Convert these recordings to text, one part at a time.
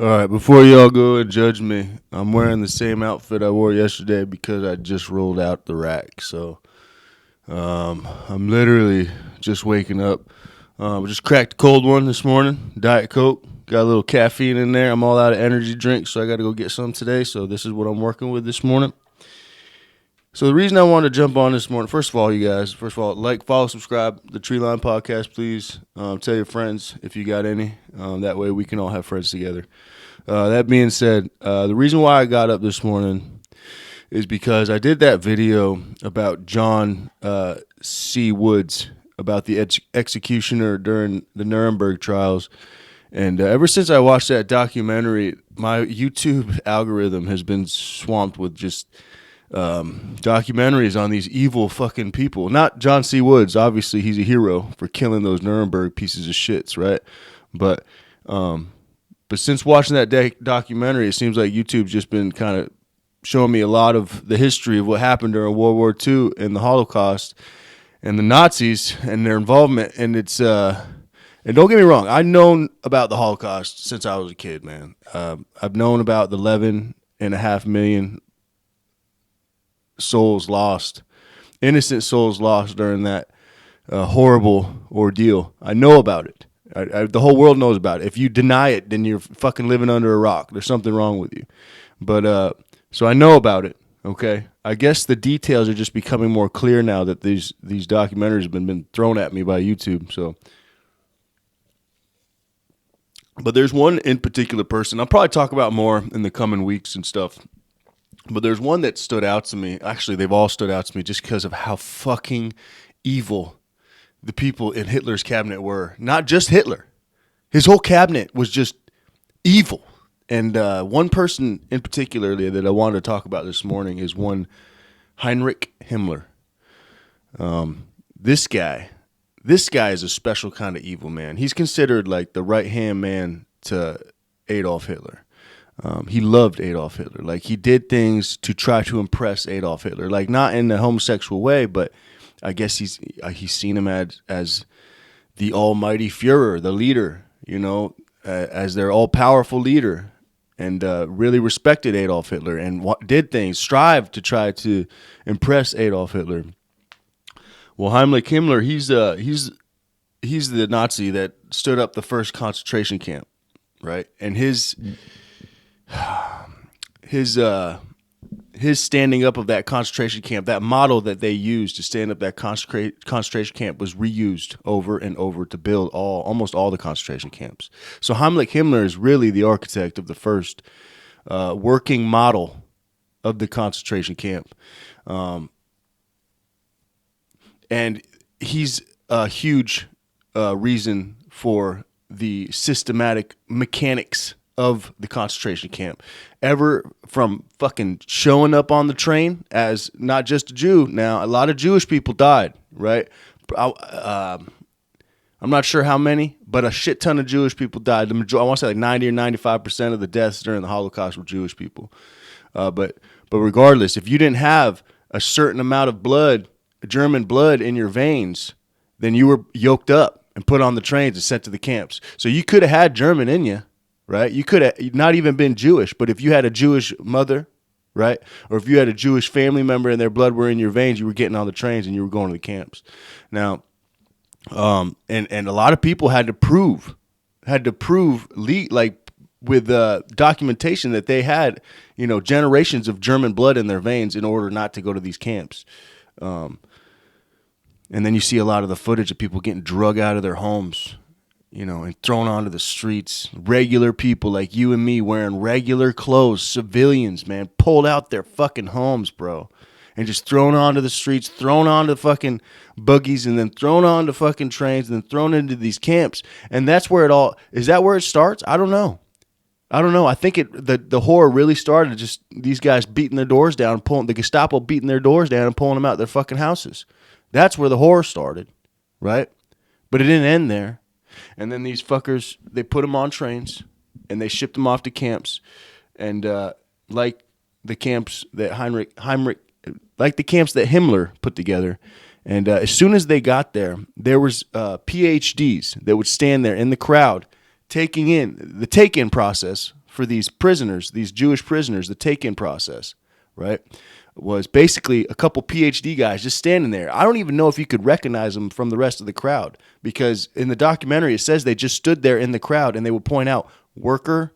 All right, before y'all go and judge me, I'm wearing the same outfit I wore yesterday because I just rolled out the rack. So I'm literally just waking up. We just cracked a cold one this morning, Diet Coke. Got a little caffeine in there. I'm all out of energy drinks, so I got to go get some today. So this is what I'm working with this morning. So the reason I wanted to jump on this morning, first of all, you guys, like, follow, subscribe, the Treeline Podcast, please. Tell your friends if you got any. That way we can all have friends together. That being said, the reason why I got up this morning is because I did that video about John C. Woods, about the executioner during the Nuremberg trials. And ever since I watched that documentary, my YouTube algorithm has been swamped with just documentaries on these evil fucking people. Not John C. Woods. Obviously, he's a hero for killing those Nuremberg pieces of shits, right? But since watching that documentary, it seems like YouTube's just been kind of showing me a lot of the history of what happened during World War II and the Holocaust and the Nazis and their involvement. And it's and don't get me wrong, I've known about the Holocaust since I was a kid, man. I've known about the 11.5 million souls lost, innocent souls lost during that horrible ordeal. I know about it. The whole world knows about it. If you deny it, then you're fucking living under a rock. There's something wrong with you. But so I know about it. Okay, I guess the details are just becoming more clear now that these documentaries have been thrown at me by YouTube. So, but there's one in particular person I'll probably talk about more in the coming weeks and stuff. But there's one that stood out to me. Actually, they've all stood out to me just because of how fucking evil the people in Hitler's cabinet were. Not just Hitler. His whole cabinet was just evil. And one person in particular that I wanted to talk about this morning is one Heinrich Himmler. This guy is a special kind of evil, man. He's considered like the right-hand man to Adolf Hitler. He loved Adolf Hitler. Like, he did things to try to impress Adolf Hitler. Like, not in a homosexual way, but I guess he's seen him as the almighty Führer, the leader, as their all-powerful leader, and really respected Adolf Hitler and did things, strived to try to impress Adolf Hitler. Well, Heinrich Himmler, he's the Nazi that stood up the first concentration camp, right? And his standing up of that concentration camp, that model that they used to stand up that concentration camp, was reused over and over to build almost all the concentration camps. So Heinrich Himmler is really the architect of the first working model of the concentration camp. And he's a huge reason for the systematic mechanics of the concentration camp, ever from fucking showing up on the train as not just a Jew. Now, a lot of Jewish people died, right? I'm not sure how many, but a shit ton of Jewish people died. I want to say like 90 or 95% of the deaths during the Holocaust were Jewish people. But regardless, if you didn't have a certain amount of blood, German blood in your veins, then you were yoked up and put on the trains and sent to the camps. So you could have had German in you. Right? You could have not even been Jewish, but if you had a Jewish mother, right? Or if you had a Jewish family member and their blood were in your veins, you were getting on the trains and you were going to the camps. Now, and a lot of people had to prove like with documentation that they had, generations of German blood in their veins in order not to go to these camps. And then you see a lot of the footage of people getting drug out of their homes, and thrown onto the streets. Regular people like you and me wearing regular clothes, civilians, man, pulled out their fucking homes, bro, and just thrown onto the streets, thrown onto fucking buggies, and then thrown onto fucking trains, and then thrown into these camps. And that's where is that where it starts? I don't know. I think the horror really started just these guys beating their doors down, the Gestapo beating their doors down and pulling them out of their fucking houses. That's where the horror started, right? But it didn't end there. And then these fuckers, they put them on trains and they shipped them off to camps. And like the camps that like the camps that Himmler put together. And as soon as they got there, there was PhDs that would stand there in the crowd taking in the take-in process for these prisoners, these Jewish prisoners, the take-in process, right, was basically a couple PhD guys just standing there. I don't even know if you could recognize them from the rest of the crowd, because in the documentary it says they just stood there in the crowd and they would point out worker,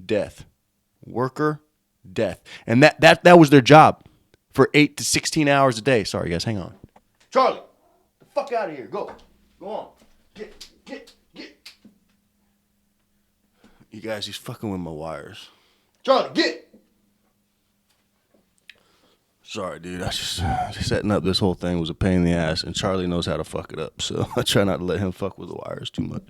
death, worker, death. And that was their job for 8 to 16 hours a day. Sorry, guys, hang on. Charlie, the fuck out of here. Go on. Get. You guys, he's fucking with my wires. Charlie, get. Sorry, dude. I just setting up this whole thing was a pain in the ass, and Charlie knows how to fuck it up, so I try not to let him fuck with the wires too much.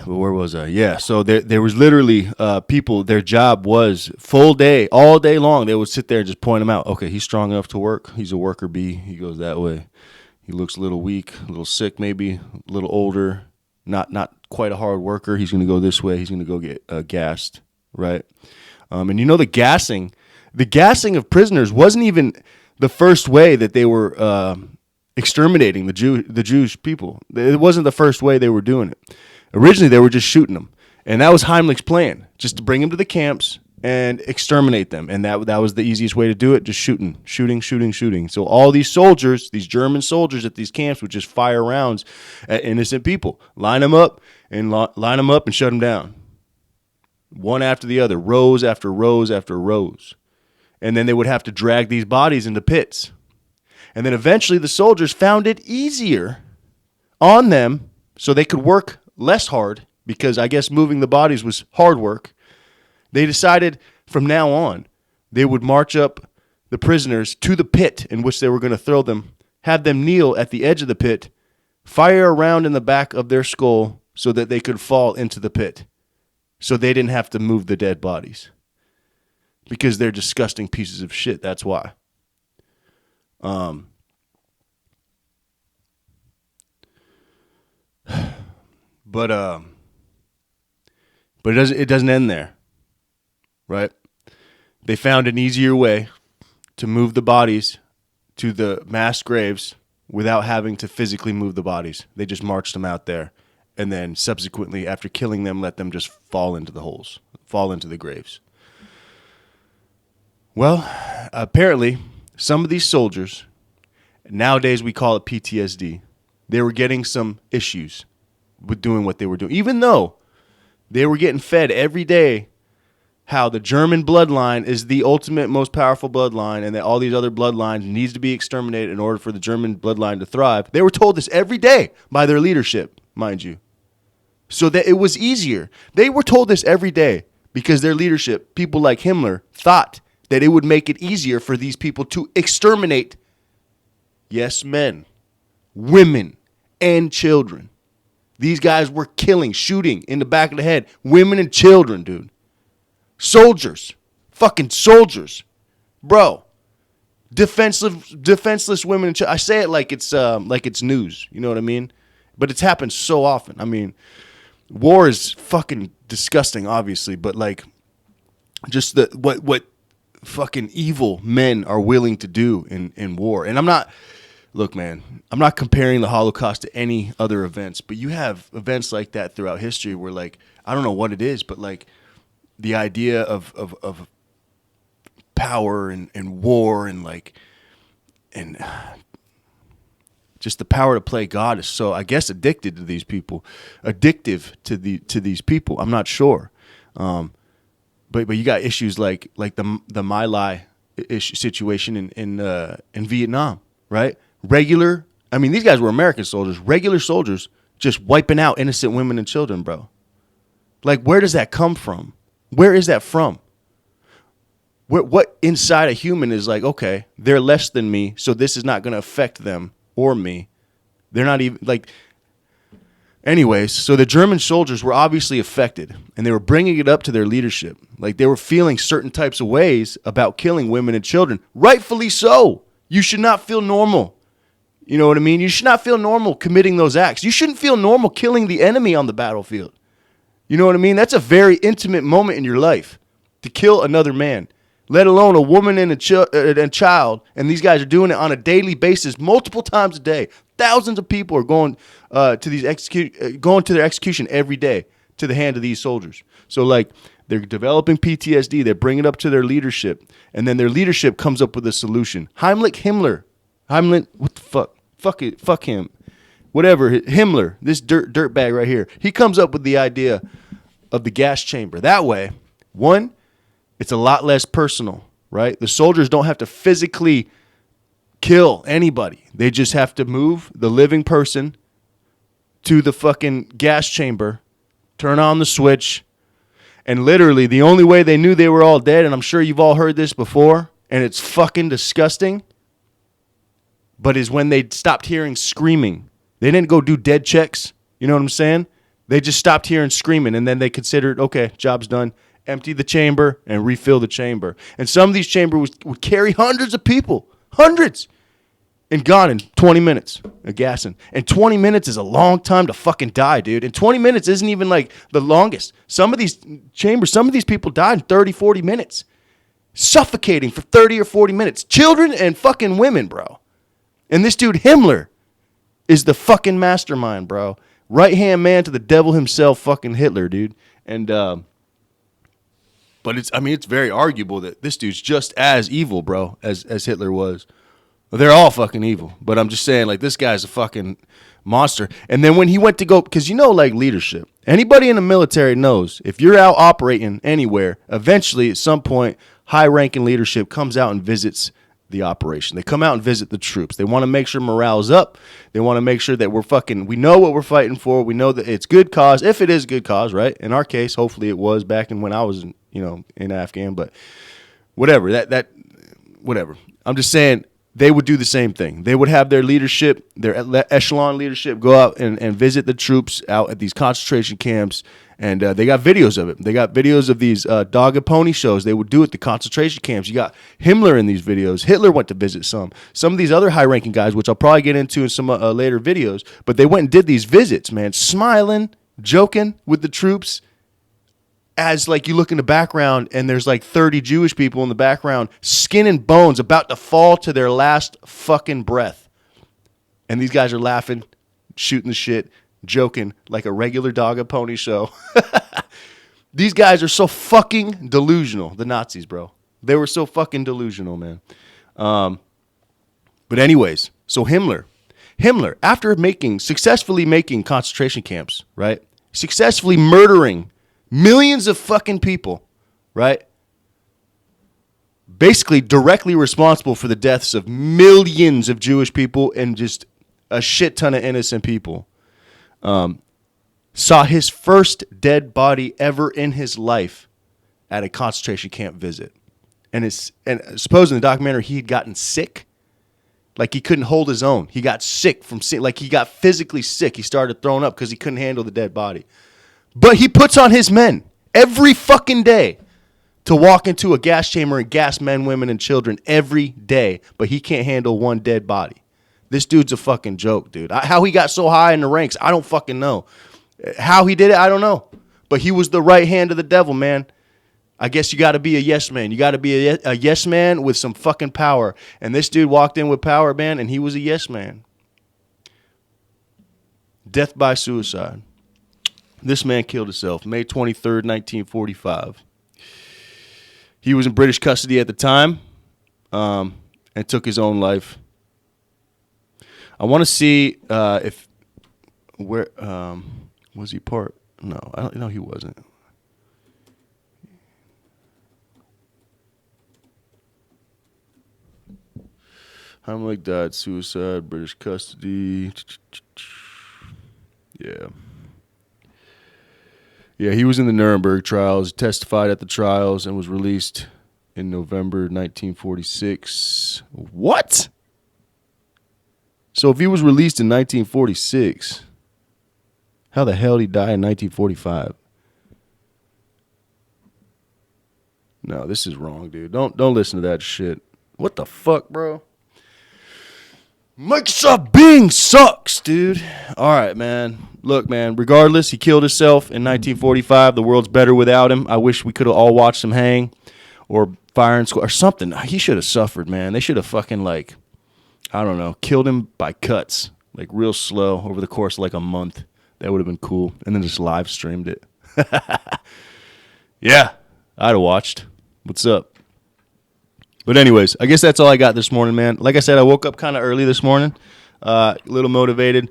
But where was I? Yeah, so there was literally people, their job was full day, all day long. They would sit there and just point him out. Okay, he's strong enough to work. He's a worker bee. He goes that way. He looks a little weak, a little sick maybe, a little older, not quite a hard worker. He's going to go this way. He's going to go get gassed, right? And you know the gassing of prisoners wasn't even the first way that they were exterminating the Jewish people. It wasn't the first way they were doing it. Originally, they were just shooting them. And that was Heimlich's plan, just to bring them to the camps and exterminate them. And that was the easiest way to do it, just shooting. So all these soldiers, these German soldiers at these camps would just fire rounds at innocent people, line them up and shut them down. One after the other, rows after rows after rows. And then they would have to drag these bodies into pits. And then eventually the soldiers found it easier on them so they could work less hard, because I guess moving the bodies was hard work. They decided from now on they would march up the prisoners to the pit in which they were going to throw them, have them kneel at the edge of the pit, fire a round in the back of their skull so that they could fall into the pit, so they didn't have to move the dead bodies. Because they're disgusting pieces of shit. That's why. But it doesn't end there, right? They found an easier way to move the bodies to the mass graves without having to physically move the bodies. They just marched them out there, and then subsequently, after killing them, let them just fall into the holes, fall into the graves. Well, apparently, some of these soldiers, nowadays we call it PTSD, they were getting some issues with doing what they were doing. Even though they were getting fed every day how the German bloodline is the ultimate, most powerful bloodline, and that all these other bloodlines needs to be exterminated in order for the German bloodline to thrive. They were told this every day by their leadership, mind you, so that it was easier. They were told this every day because their leadership, people like Himmler, thought that it would make it easier for these people to exterminate, yes, men, women, and children. These guys were killing, shooting in the back of the head, women and children, dude. Soldiers, fucking soldiers, bro. Defenseless women and children. I say it like it's news, you know what I mean? But it's happened so often. I mean, war is fucking disgusting, obviously, but like, just what fucking evil men are willing to do in war. And I'm not comparing the Holocaust to any other events, but you have events like that throughout history where, like, I don't know what it is, but like the idea of power and war and just the power to play God is so, I guess, addictive to these people. I'm not sure. But you got issues like the My Lai issue situation in Vietnam, right? These guys were American soldiers, regular soldiers, just wiping out innocent women and children, bro. Like, where does that come from? Where is that from? What inside a human is like, okay, they're less than me, so this is not going to affect them or me. They're not even, like... Anyways, so the German soldiers were obviously affected, and they were bringing it up to their leadership. Like, they were feeling certain types of ways about killing women and children. Rightfully so. You should not feel normal. You know what I mean? You should not feel normal committing those acts. You shouldn't feel normal killing the enemy on the battlefield. You know what I mean? That's a very intimate moment in your life, to kill another man, let alone a woman and a child. And these guys are doing it on a daily basis, multiple times a day. Thousands of people are going to their execution every day to the hand of these soldiers. So like they're developing PTSD. They bring it up to their leadership, and then their leadership comes up with a solution. Heinrich Himmler, what the fuck? Fuck him. Whatever, Himmler, this dirtbag right here. He comes up with the idea of the gas chamber. That way, one, it's a lot less personal, right? The soldiers don't have to physically kill anybody. They just have to move the living person to the fucking gas chamber, turn on the switch, and literally the only way they knew they were all dead, and I'm sure you've all heard this before, and it's fucking disgusting, but is when they stopped hearing screaming. They didn't go do dead checks. You know what I'm saying? They just stopped hearing screaming, and then they considered, okay, job's done. Empty the chamber and refill the chamber. And some of these chambers would carry hundreds of people. Hundreds. And gone in 20 minutes of gassing. And 20 minutes is a long time to fucking die, dude. And 20 minutes isn't even like the longest. Some of these chambers, some of these people died in 30, 40 minutes. Suffocating for 30 or 40 minutes. Children and fucking women, bro. And this dude, Himmler, is the fucking mastermind, bro. Right-hand man to the devil himself, fucking Hitler, dude. And, but it's very arguable that this dude's just as evil, bro, as Hitler was. They're all fucking evil. But I'm just saying, like, this guy's a fucking monster. And then when he went to go, because like leadership. Anybody in the military knows if you're out operating anywhere, eventually at some point, high-ranking leadership comes out and visits the operation. They come out and visit the troops. They want to make sure morale's up. They want to make sure that we know what we're fighting for. We know that it's good cause, if it is good cause, right? In our case, hopefully it was back when I was, in Afghan, but whatever, whatever. I'm just saying they would do the same thing. They would have their leadership, their echelon leadership go out and visit the troops out at these concentration camps. And they got videos of it. They got videos of these dog and pony shows they would do at the concentration camps. You got Himmler in these videos. Hitler went to visit some. Some of these other high-ranking guys, which I'll probably get into in some later videos, but they went and did these visits, man, smiling, joking with the troops. As like you look in the background and there's like 30 Jewish people in the background, skin and bones, about to fall to their last fucking breath. And these guys are laughing, shooting the shit, joking like a regular dog and pony show. These guys are so fucking delusional, the Nazis, bro. They were so fucking delusional, man. But anyways, so Himmler, after successfully making concentration camps, right? Successfully murdering millions of fucking people, right? Basically directly responsible for the deaths of millions of Jewish people and just a shit ton of innocent people. Saw his first dead body ever in his life at a concentration camp visit. And supposedly in the documentary, he had gotten sick. Like he couldn't hold his own. He got sick like he got physically sick. He started throwing up because he couldn't handle the dead body. But he puts on his men every fucking day to walk into a gas chamber and gas men, women, and children every day. But he can't handle one dead body. This dude's a fucking joke, dude. How he got so high in the ranks, I don't fucking know. How he did it, I don't know. But he was the right hand of the devil, man. I guess you got to be a yes man. You got to be a yes man with some fucking power. And this dude walked in with power, man, and he was a yes man. Death by suicide. This man killed himself May 23rd, 1945. He was in British custody at the time and took his own life. I want to see where was he part? No, I don't know. He wasn't. Heinrich died suicide, British custody. Yeah. Yeah, he was in the Nuremberg trials, testified at the trials, and was released in November 1946. What? So if he was released in 1946, how the hell did he die in 1945? No, this is wrong, dude. Don't listen to that shit. What the fuck, bro? Microsoft Bing sucks, dude. All right, man. Look, man, regardless, he killed himself in 1945. The world's better without him. I wish we could have all watched him hang or firing squad or something. He should have suffered, man. They should have fucking, like, I don't know, killed him by cuts, like real slow over the course of like a month. That would have been cool. And then just live streamed it. Yeah, I'd have watched. What's up? But anyways, I guess that's all I got this morning, man. Like I said, I woke up kind of early this morning, a little motivated.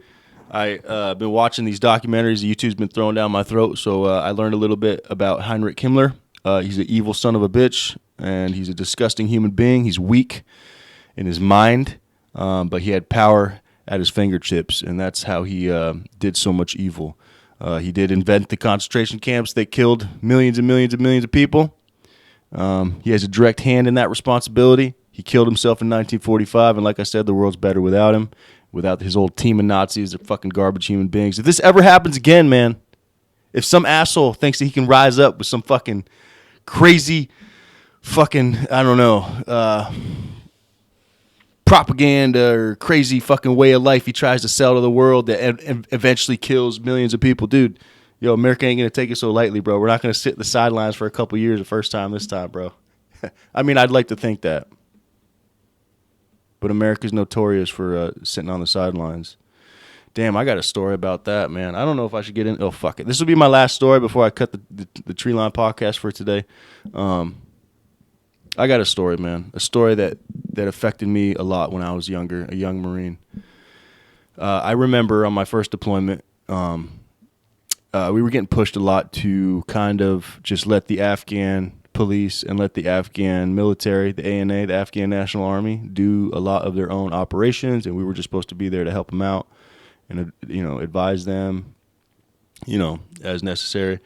I been watching these documentaries YouTube's been throwing down my throat, so I learned a little bit about Heinrich Himmler. He's an evil son of a bitch, and he's a disgusting human being. He's weak in his mind, but he had power at his fingertips, and that's how he did so much evil. He did invent the concentration camps that killed millions and millions and millions of people. He has a direct hand in that responsibility. He killed himself in 1945, and like I said, the world's better without him, without his whole team of Nazis. They're fucking garbage human beings. If this ever happens again, man, if some asshole thinks that he can rise up with some fucking crazy fucking, I don't know, propaganda or crazy fucking way of life he tries to sell to the world that eventually kills millions of people, dude, yo, America ain't going to take it so lightly, bro. We're not going to sit in the sidelines for a couple years the first time this time, bro. I mean, I'd like to think that. But America's notorious for sitting on the sidelines. Damn, I got a story about that, man. I don't know if I should get in. Oh, fuck it. This will be my last story before I cut the Tree Line podcast for today. I got a story, man. A story that affected me a lot when I was younger, a young Marine. I remember on my first deployment, we were getting pushed a lot to kind of just let the Afghan police and let the Afghan military, the ANA, the Afghan National Army, do a lot of their own operations, and we were just supposed to be there to help them out and, advise them, as necessary.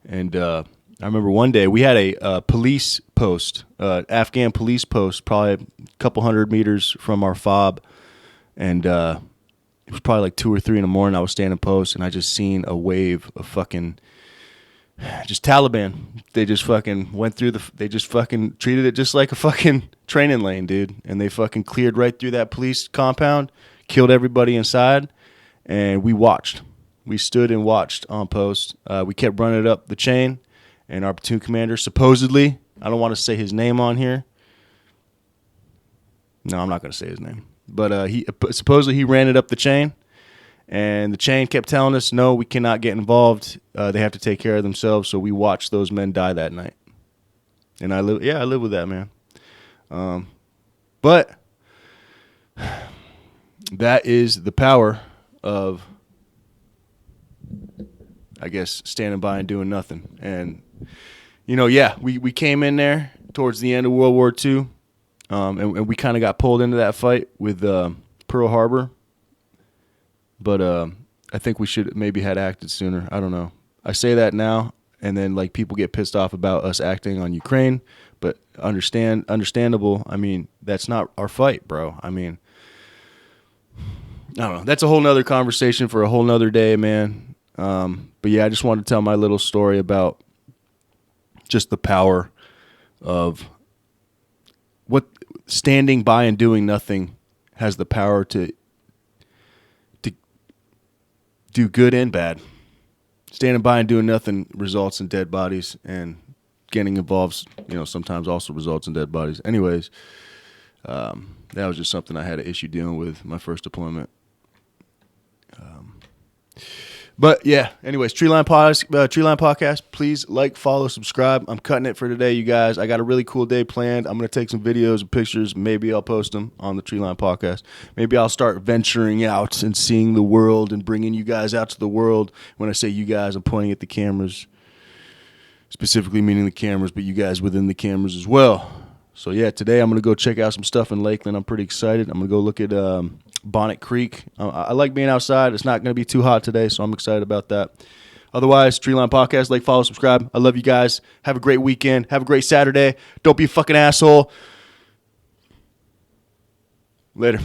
And I remember one day we had a police post, Afghan police post, probably a couple 100 meters from our fob, and it was probably like 2 or 3 in the morning. I was standing post, and I just seen a wave of fucking just Taliban. They just fucking went through they just fucking treated it just like a fucking training lane, dude. And they fucking cleared right through that police compound, killed everybody inside, and we watched. We stood and watched on post. We kept running it up the chain, and our platoon commander, supposedly, I don't want to say his name on here. No, I'm not going to say his name. But he supposedly he ran it up the chain, and the chain kept telling us, no, we cannot get involved. They have to take care of themselves. So we watched those men die that night. And I live with that, man. But that is the power of, I guess, standing by and doing nothing. And, we came in there towards the end of World War II, and we kind of got pulled into that fight with Pearl Harbor. But I think we should maybe had acted sooner. I don't know. I say that now, and then like people get pissed off about us acting on Ukraine. But understandable. I mean, that's not our fight, bro. I mean, I don't know. That's a whole nother conversation for a whole nother day, man. But yeah, I just wanted to tell my little story about just the power of what standing by and doing nothing has the power to do good and bad. Standing by and doing nothing results in dead bodies, and getting involved, sometimes also results in dead bodies. Anyways, that was just something I had an issue dealing with my first deployment. But yeah, anyways, Tree Line Podcast. Please like, follow, subscribe. I'm cutting it for today, you guys. I got a really cool day planned. I'm going to take some videos and pictures. Maybe I'll post them on the Tree Line Podcast. Maybe I'll start venturing out and seeing the world and bringing you guys out to the world. When I say you guys, I'm pointing at the cameras, specifically meaning the cameras, but you guys within the cameras as well. So yeah, today I'm going to go check out some stuff in Lakeland. I'm pretty excited. I'm going to go look at Bonnet Creek. I like being outside. It's not going to be too hot today, so I'm excited about that. Otherwise, Tree Line Podcast, like, follow, subscribe. I love you guys. Have a great weekend. Have a great Saturday. Don't be a fucking asshole. Later.